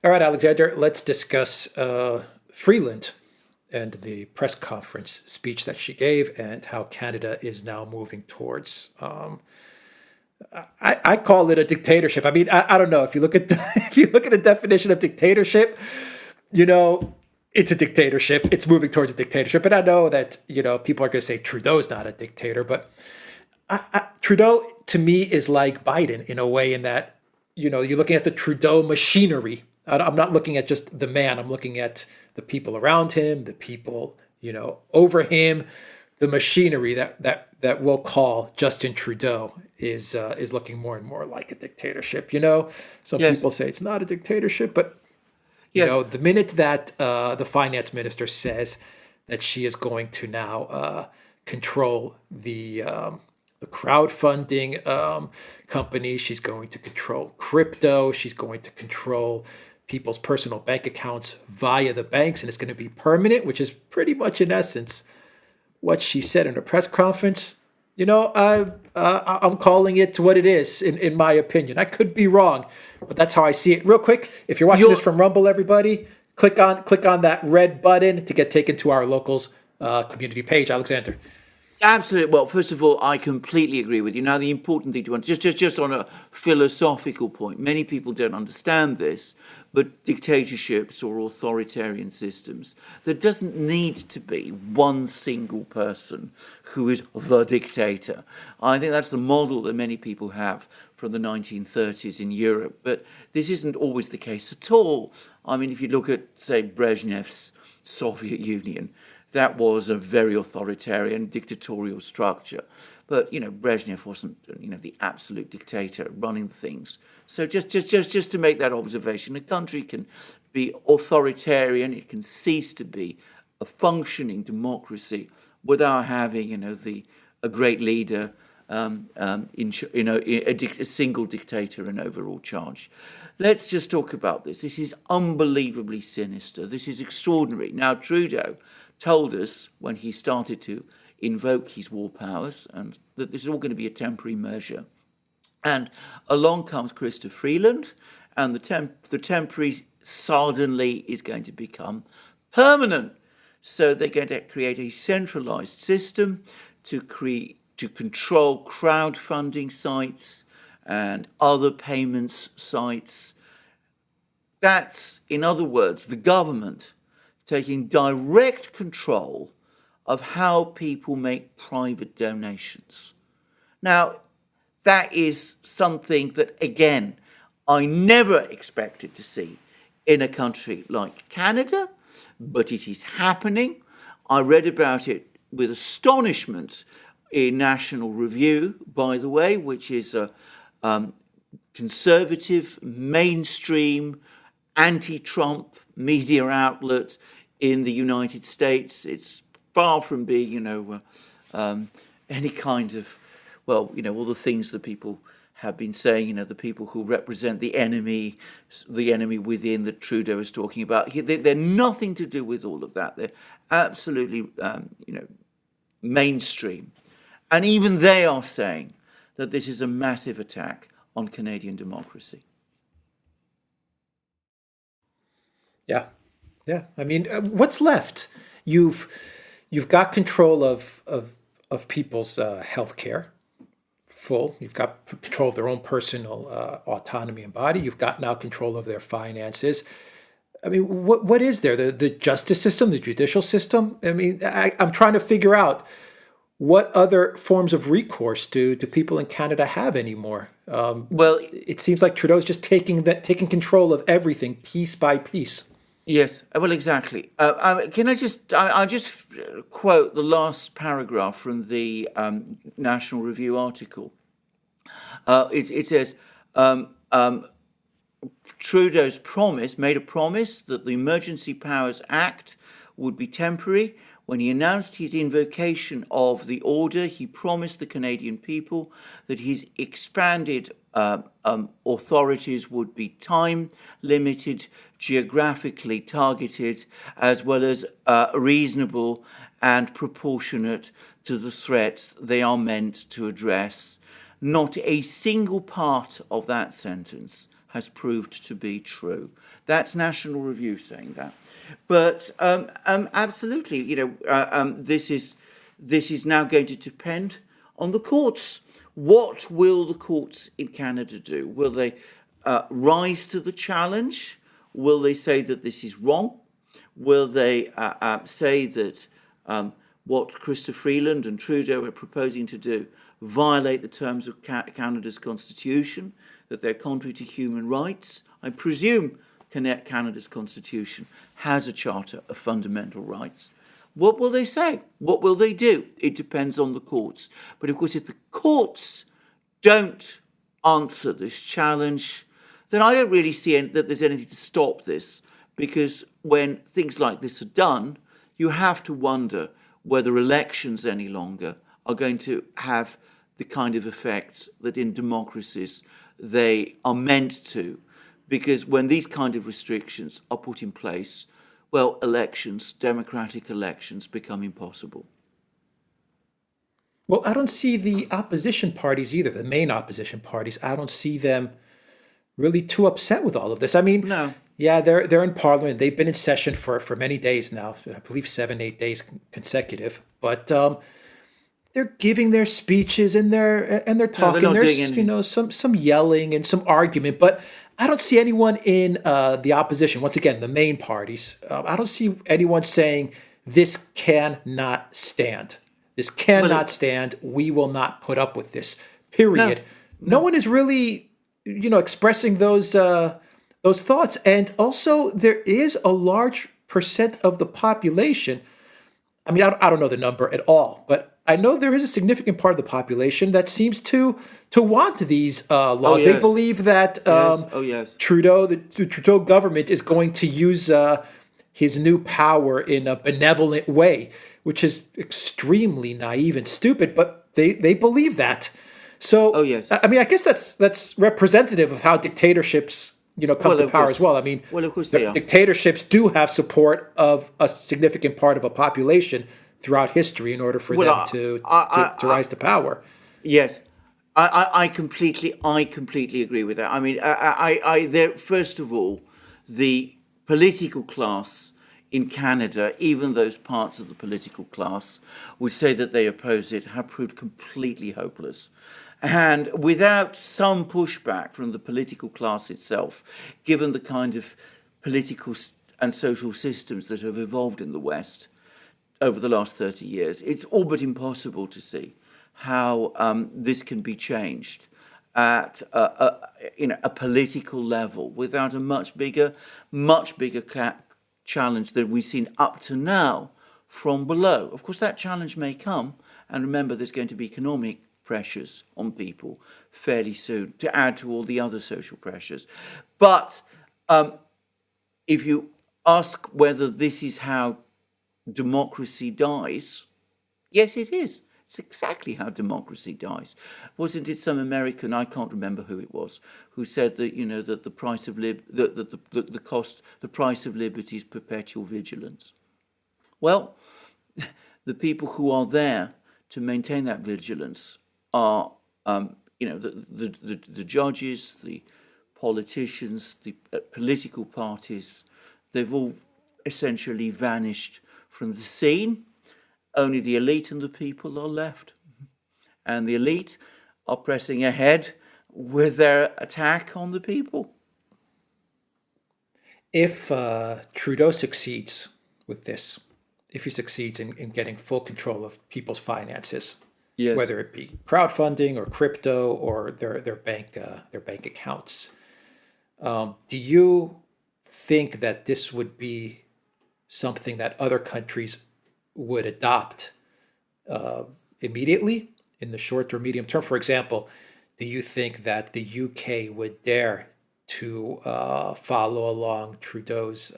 All right, Alexander, let's discuss Freeland and the press conference speech that she gave and how Canada is now moving towards. I call it a dictatorship. I mean, I don't know if you look at if you look at the definition of dictatorship, you know, it's a dictatorship. It's moving towards a dictatorship. And I know that people are going to say Trudeau's not a dictator, but Trudeau to me is like Biden in a way, in that you're looking at the Trudeau machinery. I'm not looking at just the man. I'm looking at the people around him, the people over him, the machinery that we'll call Justin Trudeau is looking more and more like a dictatorship. Some Yes. people say it's not a dictatorship, but Yes. the minute that the finance minister says that she is going to now control the crowdfunding company, she's going to control crypto, she's going to control people's personal bank accounts via the banks, and it's going to be permanent, which is pretty much in essence what she said in a press conference. I'm calling it what it is, in my opinion. I could be wrong, but that's how I see it. Real quick, if you're watching this from Rumble, everybody, click on that red button to get taken to our locals community page. Alexander. Absolutely. Well, first of all, I completely agree with you. Now, the important thing to understand, just on a philosophical point, many people don't understand this, but dictatorships or authoritarian systems, there doesn't need to be one single person who is the dictator. I think that's the model that many people have from the 1930s in Europe, but this isn't always the case at all. I mean, if you look at, say, Brezhnev's Soviet Union, that was a very authoritarian, dictatorial structure. But, Brezhnev wasn't, the absolute dictator running things. So just to make that observation, a country can be authoritarian, it can cease to be a functioning democracy without having, a great leader, a single dictator in overall charge. Let's just talk about this. This is unbelievably sinister. This is extraordinary. Now, Trudeau told us when he started to invoke his war powers and that this is all going to be a temporary measure. And along comes Christopher Freeland, and the temporary suddenly is going to become permanent. So they're going to create a centralized system to control crowdfunding sites and other payments sites. That's, in other words, the government taking direct control of how people make private donations. Now, that is something that, again, I never expected to see in a country like Canada, but it is happening. I read about it with astonishment in National Review, by the way, which is a conservative, mainstream, anti-Trump media outlet in the United States. It's far from being, any kind of, all the things that people have been saying, the people who represent the enemy within that Trudeau is talking about. They're nothing to do with all of that. They're absolutely, mainstream. And even they are saying that this is a massive attack on Canadian democracy. Yeah. I mean, what's left? You've got control of people's health care, full. You've got control of their own personal autonomy and body. You've got now control of their finances. I mean, what is there? The justice system, the judicial system? I mean, I'm trying to figure out what other forms of recourse do people in Canada have anymore. It seems like Trudeau's just taking control of everything piece by piece. Yes, well, exactly. Can I'll just quote the last paragraph from the National Review article. It says, Trudeau's made a promise that the Emergency Powers Act would be temporary. When he announced his invocation of the order, he promised the Canadian people that his expanded authorities would be time-limited, geographically targeted, as well as reasonable and proportionate to the threats they are meant to address. Not a single part of that sentence has proved to be true. That's National Review saying that. But absolutely, this is now going to depend on the courts. What will the courts in Canada do? Will they rise to the challenge? Will they say that this is wrong? Will they say that what Chrysler Freeland and Trudeau are proposing to do violate the terms of Canada's constitution, that they're contrary to human rights? I presume Canada's constitution has a charter of fundamental rights. What will they say? What will they do? It depends on the courts. But of course, if the courts don't answer this challenge, then I don't really see that there's anything to stop this, because when things like this are done, you have to wonder whether elections any longer are going to have the kind of effects that in democracies they are meant to. Because when these kind of restrictions are put in place, well, elections, democratic elections, become impossible. Well, I don't see the opposition parties either, the main opposition parties. I don't see them really too upset with all of this. I mean, No. yeah, they're in Parliament. They've been in session for many days now. I believe 7-8 days consecutive. But they're giving their speeches and they're talking. not doing There's anything. some yelling and some argument, but I don't see anyone in the opposition. Once again, the main parties. I don't see anyone saying this cannot stand. This cannot stand. We will not put up with this. Period. No one is really, expressing those thoughts. And also, there is a large percent of the population. I mean, I don't know the number at all, but I know there is a significant part of the population that seems to want these laws. yes. They believe that Yes. Trudeau, the Trudeau government, is going to use his new power in a benevolent way, which is extremely naive and stupid. But they believe that. So, yes. I mean, I guess that's representative of how dictatorships, come to of power course. as well. I mean, Well, of course they are. dictatorships do have support of a significant part of a population throughout history in order for them to rise to power. Yes, I completely agree with that. I mean, first of all, the political class in Canada, even those parts of the political class would say that they oppose it, have proved completely hopeless. And without some pushback from the political class itself, given the kind of political and social systems that have evolved in the West over the last 30 years, it's all but impossible to see how this can be changed at a political level without a much bigger challenge that we've seen up to now from below. Of course, that challenge may come, and remember, there's going to be economic pressures on people fairly soon to add to all the other social pressures. But if you ask whether this is how democracy dies, yes, it is. It's exactly how democracy dies. Wasn't it some American, I can't remember who it was, who said that that the price of the price of liberty is perpetual vigilance? Well, the people who are there to maintain that vigilance are the judges, the politicians, the political parties. They've all essentially vanished from the scene. Only the elite and the people are left. And the elite are pressing ahead with their attack on the people. If Trudeau succeeds with this, if he succeeds in getting full control of people's finances, Yes. whether it be crowdfunding or crypto or their bank accounts, do you think that this would be something that other countries would adopt immediately in the short or medium term? For example, do you think that the UK would dare to follow along Trudeau's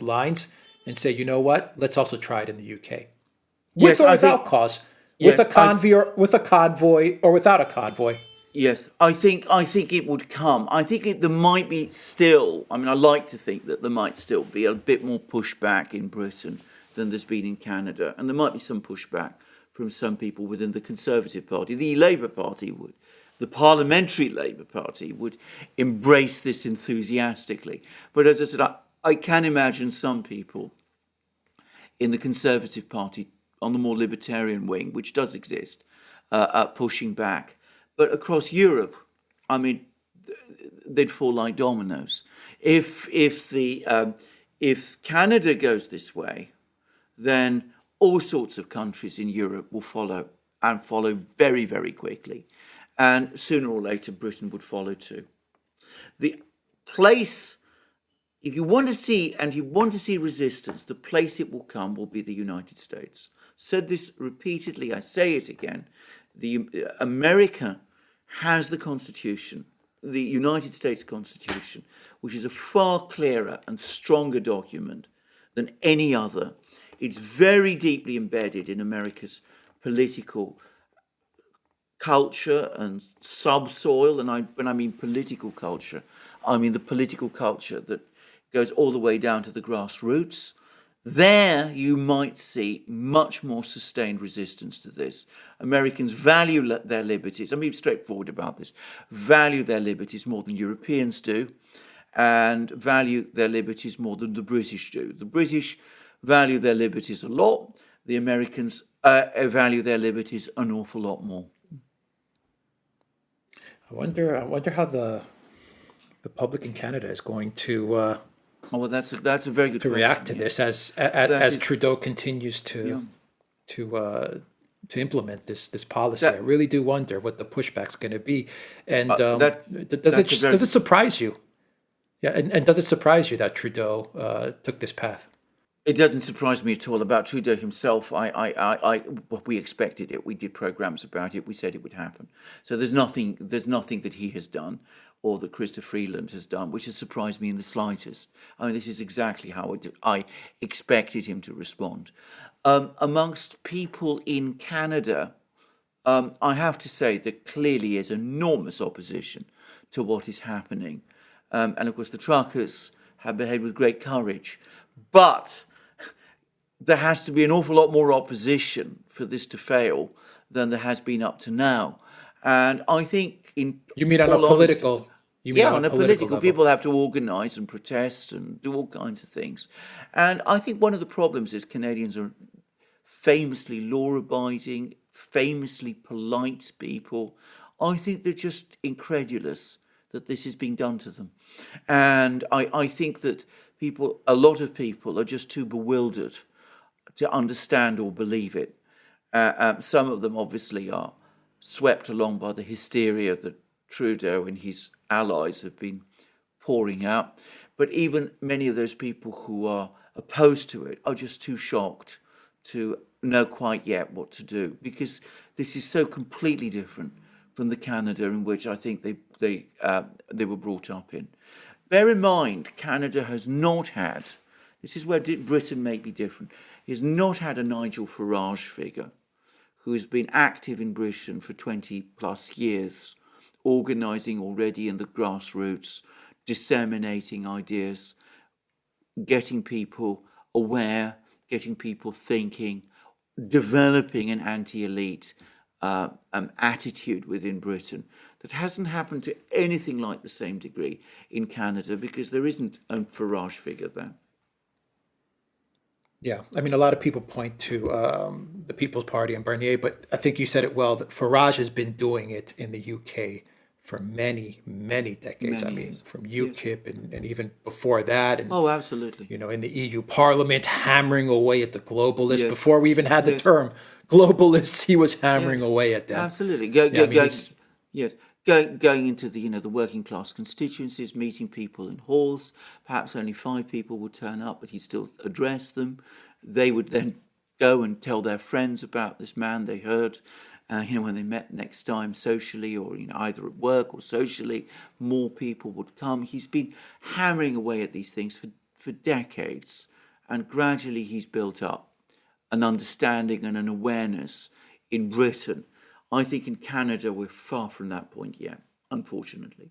lines and say, you know what, let's also try it in the UK, with Yes, or I without think- cause, Yes, with a convoy or without a convoy? Yes, I think it would come. I think there might be still. I mean, I like to think that there might still be a bit more pushback in Britain than there's been in Canada, and there might be some pushback from some people within the Conservative Party. The Labour Party would the Parliamentary Labour Party would embrace this enthusiastically. But as I said, I can imagine some people in the Conservative Party on the more libertarian wing, which does exist, pushing back. But across Europe, I mean, they'd fall like dominoes. If Canada goes this way, then all sorts of countries in Europe will follow, and follow very, very quickly. And sooner or later, Britain would follow too. The place, if you want to see, and you want to see resistance, the place it will come will be the United States. Said this repeatedly, I say it again. America has the Constitution, the United States Constitution, which is a far clearer and stronger document than any other. It's very deeply embedded in America's political culture and subsoil. And when I mean political culture, I mean the political culture that goes all the way down to the grassroots. There you might see much more sustained resistance to this. Americans value their liberties. I'm being straightforward about this. Value their liberties more than Europeans do, and value their liberties more than the British do. The British value their liberties a lot. The Americans value their liberties an awful lot more. I wonder how the public in Canada is going to Oh, well, that's a very good to question. react to this as is- Trudeau continues to implement this policy. That- I really do wonder what the pushback's going to be. And that's a very- does it surprise you? Yeah, and does it surprise you that Trudeau took this path? It doesn't surprise me at all about Trudeau himself. We expected it. We did programs about it. We said it would happen. So there's nothing that he has done or that Chrysler Freeland has done which has surprised me in the slightest. I mean, this is exactly how I expected him to respond. Amongst people in Canada, I have to say there clearly is enormous opposition to what is happening. And of course, the truckers have behaved with great courage. But there has to be an awful lot more opposition for this to fail than there has been up to now. And I think You mean on a all honesty- political? You mean yeah, on a political level? people have to organise and protest and do all kinds of things. And I think one of the problems is Canadians are famously law-abiding, famously polite people. I think they're just incredulous that this is being done to them. And I think that a lot of people are just too bewildered to understand or believe it. Some of them obviously are swept along by the hysteria that Trudeau and his allies have been pouring out. But even many of those people who are opposed to it are just too shocked to know quite yet what to do, because this is so completely different from the Canada in which I think they were brought up in. Bear in mind, Canada has not had, this is where Britain may be different, has not had a Nigel Farage figure who has been active in Britain for 20 plus years, organising already in the grassroots, disseminating ideas, getting people aware, getting people thinking, developing an anti-elite attitude within Britain that hasn't happened to anything like the same degree in Canada, because there isn't a Farage figure there. Yeah, I mean, a lot of people point to the People's Party and Barnier, but I think you said it well, that Farage has been doing it in the UK for many, many decades. Many I mean, years. from UKIP and even before that. And, Oh, absolutely. you know, in the EU Parliament, hammering away at the globalists. Yes. Before we even had the Yes. term globalists, he was hammering away at them. Absolutely. Going into the working class constituencies, meeting people in halls. Perhaps only 5 people would turn up, but he still addressed them. They would then go and tell their friends about this man they heard. When they met next time socially, or either at work or socially, more people would come. He's been hammering away at these things for decades, and gradually he's built up an understanding and an awareness in Britain. I think in Canada we're far from that point yet, unfortunately.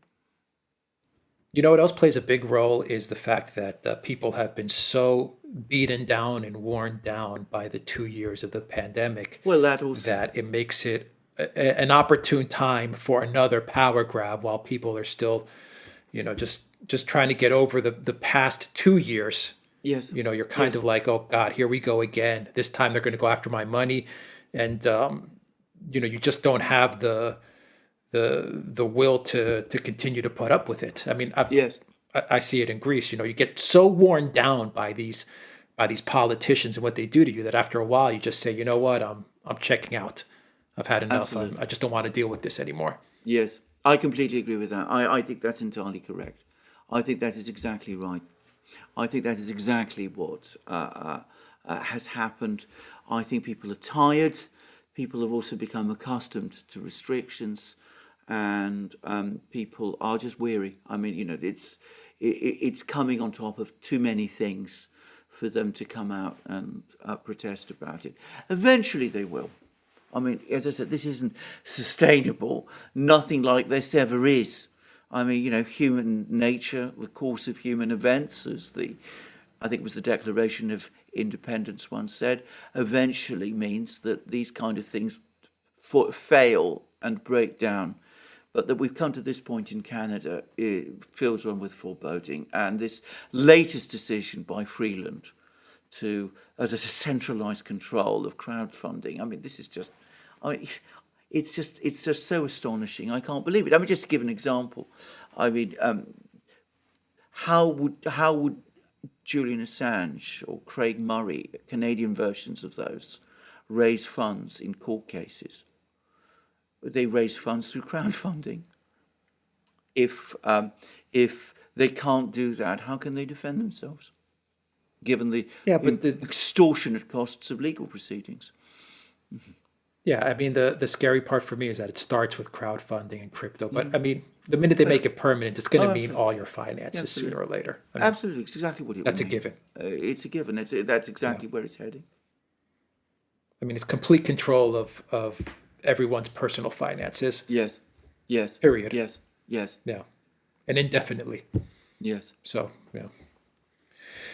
You know what else plays a big role is the fact that people have been so beaten down and worn down by the 2 years of the pandemic Well, that also. that it makes it an opportune time for another power grab while people are still, just trying to get over the past 2 years. Yes. You're kind Yes. of like, oh God, here we go again. This time they're going to go after my money, and you just don't have the will to continue to put up with it. I mean, Yes. I see it in Greece. You get so worn down by these politicians and what they do to you that after a while you just say, you know what, I'm checking out. I've had enough. Absolutely. I just don't want to deal with this anymore. Yes. I completely agree with that. I think that's entirely correct. I think that is exactly right. I think that is exactly what has happened. I think people are tired. People have also become accustomed to restrictions, and people are just weary. I mean, it's coming on top of too many things for them to come out and protest about it. Eventually, they will. I mean, as I said, this isn't sustainable. Nothing like this ever is. I mean, human nature, the course of human events, I think it was the Declaration of Independence once said, eventually means that these kind of things fail and break down. But that we've come to this point in Canada, it fills one with foreboding. And this latest decision by Freeland as a centralised control of crowdfunding, I mean, this is just, it's just so astonishing. I can't believe it. I mean, just to give an example, I mean, how would Julian Assange or Craig Murray, Canadian versions of those, raise funds in court cases? They raise funds through crowdfunding. If they can't do that, how can they defend themselves, given the extortionate costs of legal proceedings? Yeah, I mean, the scary part for me is that it starts with crowdfunding and crypto. But I mean, the minute they make it permanent, it's going to mean all your finances sooner or later. I mean, Absolutely, it's exactly what it that's a will mean. given. It's a given. That's exactly where it's heading. I mean, it's complete control of everyone's personal finances. Yes, yes. Period. Yes, yes, Yeah, and indefinitely. yes. So yeah,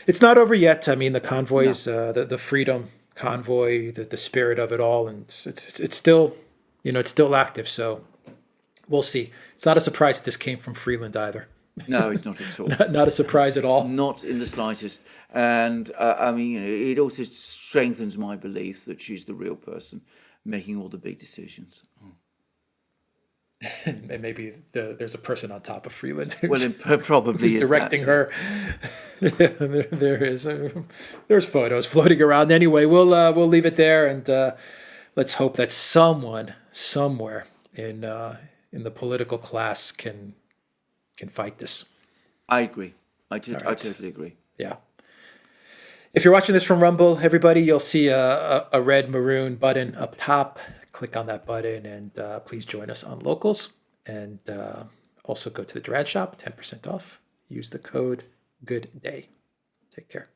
it's not over yet. I mean, the convoys, the freedom convoy, the spirit of it all, and it's still, it's still active. So we'll see. It's not a surprise this came from Freeland either. No, it's not at all. Not a surprise at all. Not in the slightest. And I mean, it also strengthens my belief that she's the real person making all the big decisions. And maybe there's a person on top of Freeland Well, it probably who's is directing that. her. There's photos floating around. Anyway, we'll leave it there, and let's hope that someone somewhere in the political class can fight this. I agree. I totally agree. Yeah. If you're watching this from Rumble, everybody, you'll see a red maroon button up top. Click on that button, and please join us on Locals. And also go to the Duran shop, 10% off. Use the code GOODDAY. Take care.